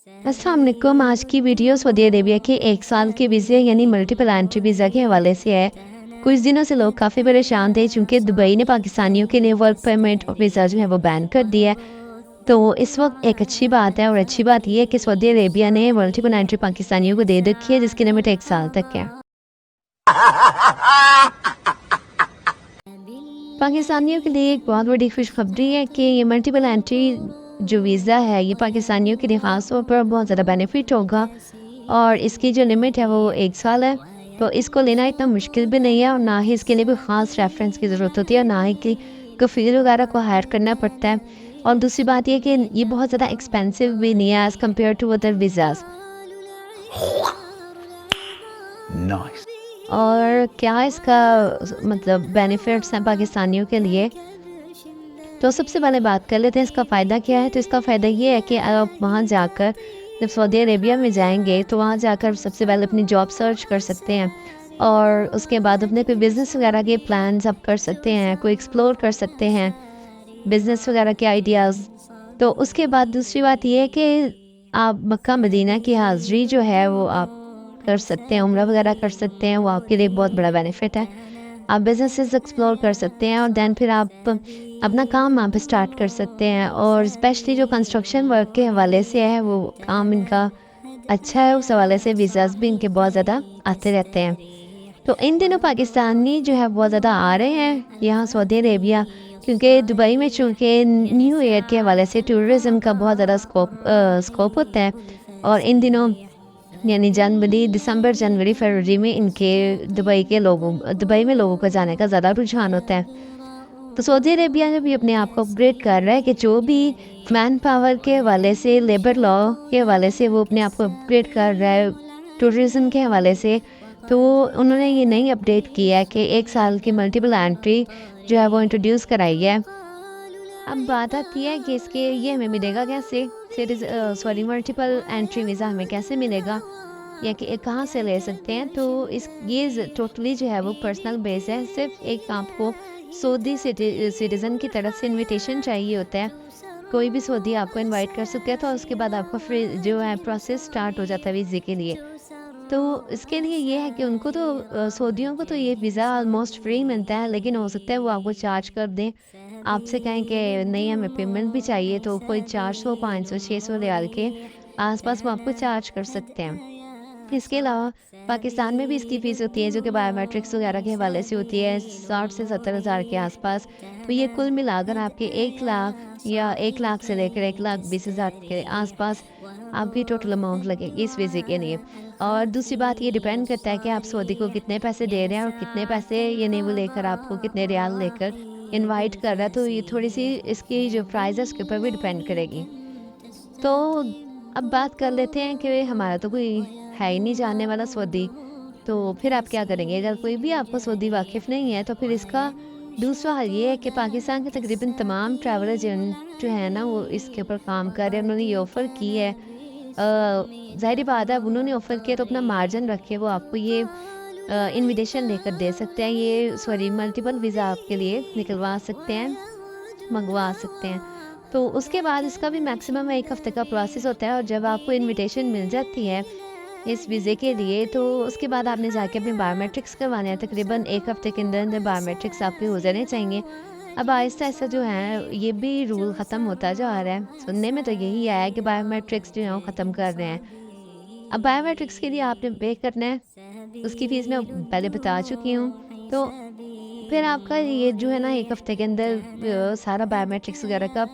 अस्सलाम वालेकुम। आज की वीडियो सऊदी अरेबिया के 1 साल के वीज़े यानी मल्टीपल एंट्री वीज़ा के हवाले से है। कुछ दिनों से लोग काफ़ी परेशान थे चूँकि दुबई ने पाकिस्तानियों के लिए वर्क परमिट और वीज़ा जो है वो बैन कर दिया है। तो इस वक्त एक अच्छी बात है और अच्छी बात ये है कि सऊदी अरेबिया ने मल्टीपल एंट्री पाकिस्तानियों को दे रखी है जिसकी लिमिट 1 साल तक है। पाकिस्तानियों के लिए एक बहुत बड़ी खुशखबरी है कि ये मल्टीपल एंट्री जो वीज़ा है ये पाकिस्तानियों के लिए ख़ास तौर पर बहुत ज़्यादा बेनिफिट होगा और इसकी जो लिमिट है वो 1 साल है। तो इसको लेना इतना मुश्किल भी नहीं है और ना ही इसके लिए भी ख़ास रेफरेंस की ज़रूरत होती है और ना ही कि कफ़ील वगैरह को हायर करना पड़ता है। और दूसरी बात ये कि ये बहुत ज़्यादा एक्सपेंसिव भी नहीं है as compare to other visas. Nice. और क्या इसका मतलब बेनिफिट्स हैं पाकिस्तानियों के लिए, तो सबसे पहले बात कर लेते हैं इसका फ़ायदा क्या है। तो इसका फ़ायदा ये है कि आप वहाँ जाकर जब सऊदी अरेबिया में जाएंगे तो वहाँ जाकर सबसे पहले अपनी जॉब सर्च कर सकते हैं और उसके बाद अपने कोई बिज़नेस वगैरह के प्लान्स आप कर सकते हैं, कोई एक्सप्लोर कर सकते हैं बिज़नेस वगैरह के आइडियाज़। तो उसके बाद दूसरी बात ये है कि आप मक्का मदीना की हाज़िरी जो है वो आप कर सकते हैं, उम्रा वगैरह कर सकते हैं, वो आपके लिए बहुत बड़ा बेनिफिट है। आप बिज़नेसेस एक्सप्लोर कर सकते हैं और देन फिर आप अपना काम वहाँ पे स्टार्ट कर सकते हैं। और स्पेशली जो कंस्ट्रक्शन वर्क के हवाले से है वो काम इनका अच्छा है, उस हवाले से वीज़ाज़ भी इनके बहुत ज़्यादा आते रहते हैं। तो इन दिनों पाकिस्तानी जो है बहुत ज़्यादा आ रहे हैं यहाँ सऊदी अरेबिया, क्योंकि दुबई में चूँकि न्यू ईयर के हवाले से टूरिज़्म का बहुत ज़्यादा स्कोप होता है और इन दिनों यानी दिसंबर, जनवरी, फरवरी में इनके दुबई में लोगों का जाने का ज़्यादा रुझान होता है। तो सऊदी अरेबिया ने भी अपने आप को अपग्रेड कर रहा है कि जो भी मैन पावर के हवाले से, लेबर लॉ के हवाले से वो अपने आप को अपग्रेड कर रहा है, टूरिज़्म के हवाले से। तो उन्होंने ये नई अपडेट की है कि 1 साल की मल्टीपल एंट्री जो है वो इंट्रोड्यूस कराई है। अब बात आती है कि इसके ये हमें मिलेगा कैसे, मल्टीपल एंट्री वीज़ा हमें कैसे मिलेगा या कि कहाँ से ले सकते हैं। तो इस ये टोटली जो है वो पर्सनल बेस है। सिर्फ एक आपको सऊदी सिटीज़न की तरफ से इनविटेशन चाहिए होता है। कोई भी सऊदी आपको इनवाइट कर सकता है तो उसके बाद आपका फिर जो है प्रोसेस स्टार्ट हो जाता है वीज़े के लिए। तो इसके लिए ये है कि उनको तो सऊदियों को तो ये वीज़ा ऑलमोस्ट फ्री मिलता है, लेकिन हो सकता है वो आपको चार्ज कर दें। आपसे कहें कि नहीं हमें पेमेंट भी चाहिए, तो कोई 400, 500, 600 रियाल के आसपास वो आपको चार्ज कर सकते हैं। इसके अलावा पाकिस्तान में भी इसकी फ़ीस होती है जो कि बायोमेट्रिक्स वगैरह के हवाले से होती है 60 से 70 हज़ार के आसपास। तो ये कुल मिलाकर आपके 1 लाख या 1 लाख से लेकर 1,20,000 के आसपास आपकी टोटल अमाउंट लगेगी इस वीज़े के लिए। और दूसरी बात ये डिपेंड करता है कि आप सऊदी को कितने पैसे दे रहे हैं और कितने पैसे यानी वो लेकर आपको कितने रियाल लेकर इनवाइट कर रहा है। तो ये थोड़ी-सी इसकी जो प्राइस है उसके ऊपर भी डिपेंड करेगी। तो अब बात कर लेते हैं कि हमारा तो कोई है ही नहीं जानने वाला सऊदी, तो फिर आप क्या करेंगे? अगर कोई भी आपको सऊदी वाकिफ़ नहीं है तो फिर इसका दूसरा हल ये है कि पाकिस्तान के तकरीबन तमाम ट्रैवल एजेंट जो है ना वो इसके ऊपर काम कर रहे हैं। उन्होंने ये ऑफ़र की है, ज़ाहिर-सी बात है अब उन्होंने ऑफ़र किया तो अपना मार्जिन रख के वो आपको ये इन्विटेशन लेकर दे सकते हैं। ये मल्टीपल वीज़ा आपके लिए निकलवा सकते हैं, मंगवा सकते हैं। तो उसके बाद इसका भी मैक्सिमम 1 हफ़्ते का प्रोसेस होता है और जब आपको इन्विटेशन मिल जाती है इस वीज़े के लिए तो उसके बाद आपने जाके अपने बायोमेट्रिक्स करवाने हैं। तकरीबन 1 हफ़्ते के अंदर बायोमेट्रिक्स आपके हो जाने चाहिए। अब आहिस्ता-आहिस्ता जो है ये भी रूल ख़त्म होता जा रहा है। सुनने में तो यही आया है कि बायोमेट्रिक्स जो है वो ख़त्म कर रहे हैं। अब बायोमेट्रिक्स के लिए आपने पे करना है, उसकी फ़ीस मैं पहले बता चुकी हूँ। तो फिर आपका ये जो है ना 1 हफ़्ते के अंदर सारा बायोमेट्रिक्स वगैरह का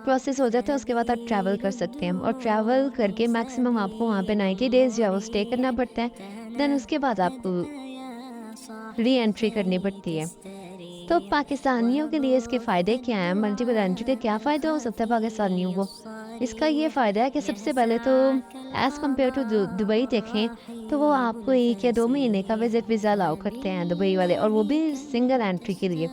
प्रोसेस हो जाता है। उसके बाद आप ट्रैवल कर सकते हैं और ट्रैवल करके मैक्सिमम आपको वहाँ पे 90 डेज़ जो है वो स्टे करना पड़ता है। देन उसके बाद आपको री एंट्री करनी पड़ती है। तो पाकिस्तानियों के लिए इसके फ़ायदे क्या हैं? मल्टीपल एंट्री के क्या फ़ायदे हो सकते हैं पाकिस्तानियों को? इसका ये फ़ायदा है कि सबसे पहले तो एज़ कम्पेयर टू दुबई देखें तो वो आपको 1 या 2 महीने का विज़िट वीज़ा अलाउ करते हैं दुबई वाले, और वो भी सिंगल एंट्री के लिए।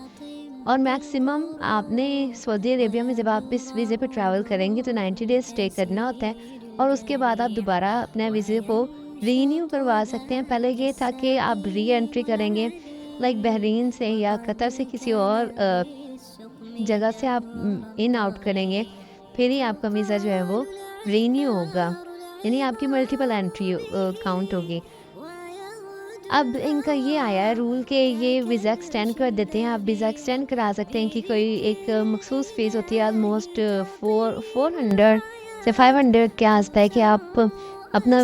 और मैक्सिमम आपने सऊदी अरेबिया में जब आप इस वीज़े पे ट्रैवल करेंगे तो 90 डेज़ स्टे करना होता है और उसके बाद आप दोबारा अपने वीज़े को रीन्यू करवा सकते हैं। पहले ये था कि आप री एंट्री करेंगे लाइक बहरीन से या कतर से किसी और जगह से आप इन आउट करेंगे, फिर ही आपका वीज़ा जो है वो रीन्यू होगा। यानी आपकी मल्टीपल एंट्री काउंट होगी। अब इनका ये आया है रूल कि ये वीज़ा एक्सटेंड कर देते हैं। आप वीज़ा एक्सटेंड करा सकते हैं कि कोई एक मखसूस फ़ीस होती है ऑलमोस्ट 400 से 500 के आसपास है कि आप अपना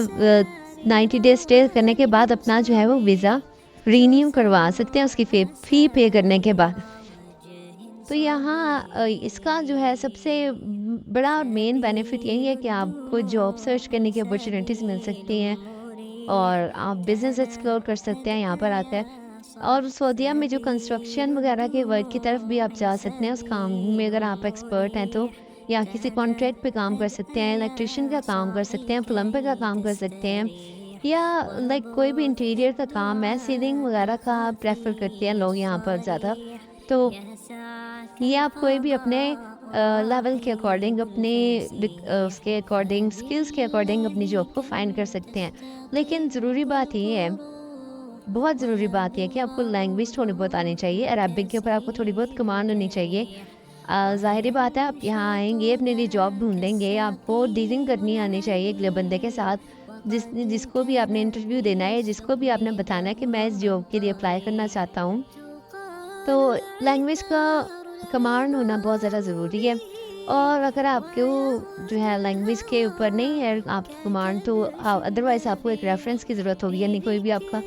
90 डेज स्टे करने के बाद अपना जो है वो वीज़ा रीन्यू करवा सकते हैं उसकी फ़ी पे करने के बाद। तो यहाँ इसका जो है सबसे बड़ा और मेन बेनिफिट यही है कि आपको जॉब सर्च करने की अपॉर्चुनिटीज़ मिल सकती हैं और आप बिज़नेस एक्सप्लोर कर सकते हैं यहाँ पर आकर। और सऊदीया में जो कंस्ट्रक्शन वगैरह के वर्क की तरफ भी आप जा सकते हैं उस काम में अगर आप एक्सपर्ट हैं तो, या किसी कॉन्ट्रैक्ट पे काम कर सकते हैं, इलेक्ट्रिशियन का काम कर सकते हैं, प्लम्बर का काम कर सकते हैं, या लाइक कोई भी इंटीरियर का काम है, सीलिंग वगैरह का प्रेफर करते हैं लोग यहाँ पर ज़्यादा। तो ये आप कोई भी अपने लेवल के अकॉर्डिंग अपने उसके अकॉर्डिंग स्किल्स के अकॉर्डिंग अपनी जॉब को फाइंड कर सकते हैं। लेकिन ज़रूरी बात ये है, बहुत ज़रूरी बात यह है कि आपको लैंग्वेज थोड़ी बहुत आनी चाहिए। अरबिक के ऊपर आपको थोड़ी बहुत कमांड होनी चाहिए। ज़ाहिर बात है आप यहाँ आएंगे, अपने लिए जॉब ढूंढेंगे, आपको डीलिंग करनी आनी चाहिए अगले बंदे के साथ, जिसको भी आपने इंटरव्यू देना है, जिसको भी आपने बताना है कि मैं इस जॉब के लिए अप्लाई करना चाहता हूँ। तो लैंग्वेज का कमांड होना बहुत ज़्यादा ज़रूरी है। और अगर आपको जो है लैंग्वेज के ऊपर नहीं है आपकी कमांड, तो अदरवाइज़ आपको एक रेफरेंस की ज़रूरत होगी, यानी कोई भी आपका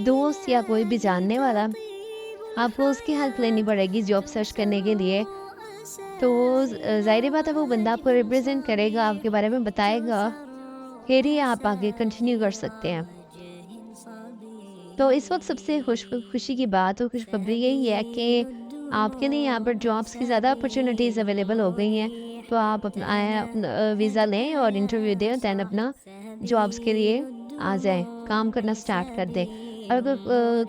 दोस्त या कोई भी जानने वाला, आपको उसकी हेल्प लेनी पड़ेगी जॉब सर्च करने के लिए। तो ज़ाहिर बात है वो बंदा आपको रिप्रेजेंट करेगा, आपके बारे में बताएगा, फिर ही आप आगे कंटिन्यू कर सकते हैं। तो इस वक्त सबसे खुशी की बात और खुशखबरी यही है कि आपके लिए यहाँ पर जॉब्स की ज़्यादा अपॉर्चुनिटीज़ अवेलेबल हो गई हैं। तो आप अपना वीज़ा लें और इंटरव्यू दें, दैन अपना जॉब्स के लिए आ जाएं, काम करना स्टार्ट कर दें। और अगर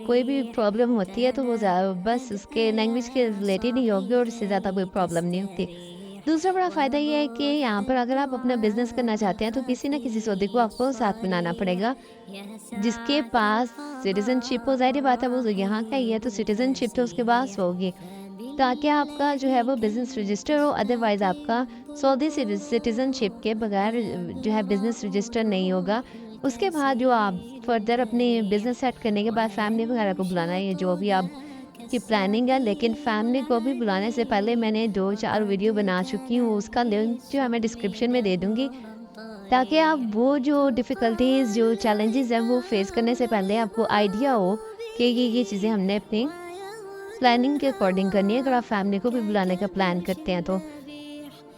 कोई भी प्रॉब्लम होती है तो वो बस उसके लैंग्वेज के रिलेटेड ही होगी और इससे ज़्यादा कोई प्रॉब्लम नहीं होती। दूसरा बड़ा फ़ायदा ये है कि यहाँ पर अगर आप अपना बिज़नेस करना चाहते हैं तो किसी न किसी सऊदी को आपको साथ बनाना पड़ेगा, जिसके पास सिटीज़नशिप हो। ज़ाहिर बात है वो यहाँ का ही है तो सिटीज़नशिप तो उसके पास होगी, ताकि आपका जो है वो बिज़नेस रजिस्टर हो। अदरवाइज़ आपका सऊदी सिटीज़नशिप के बगैर जो है बिज़नेस रजिस्टर नहीं होगा। उसके बाद जो आप फर्दर अपने बिज़नेस सेट करने के बाद फैमिली वगैरह को बुलाना है, ये जो भी आप की प्लानिंग है। लेकिन फैमिली को भी बुलाने से पहले मैंने 2-4 वीडियो बना चुकी हूँ, उसका लिंक जो है मैं डिस्क्रिप्शन में दे दूँगी, ताकि आप वो जो डिफ़िकल्टीज़ जो चैलेंजेस हैं वो फेस करने से पहले आपको आइडिया हो कि ये चीज़ें हमने अपनी प्लानिंग के अकॉर्डिंग करनी है, अगर आप फैमिली को भी बुलाने का प्लान करते हैं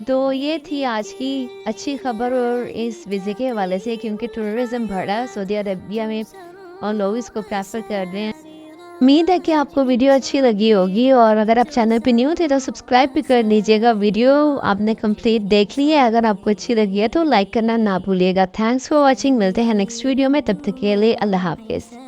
तो ये थी आज की अच्छी खबर। और इस वीज़े के हवाले से, क्योंकि टूरिज़्म बढ़ा है सऊदी अरबिया में और लोग इसको प्रेफर कर रहे हैं। उम्मीद है कि आपको वीडियो अच्छी लगी होगी, और अगर आप चैनल पे न्यू थे तो सब्सक्राइब भी कर लीजिएगा। वीडियो आपने कंप्लीट देख ली है, अगर आपको अच्छी लगी है तो लाइक करना ना भूलिएगा। थैंक्स फॉर वॉचिंग, मिलते हैं नेक्स्ट वीडियो में, तब तक के लिए अल्लाह हाफिज़।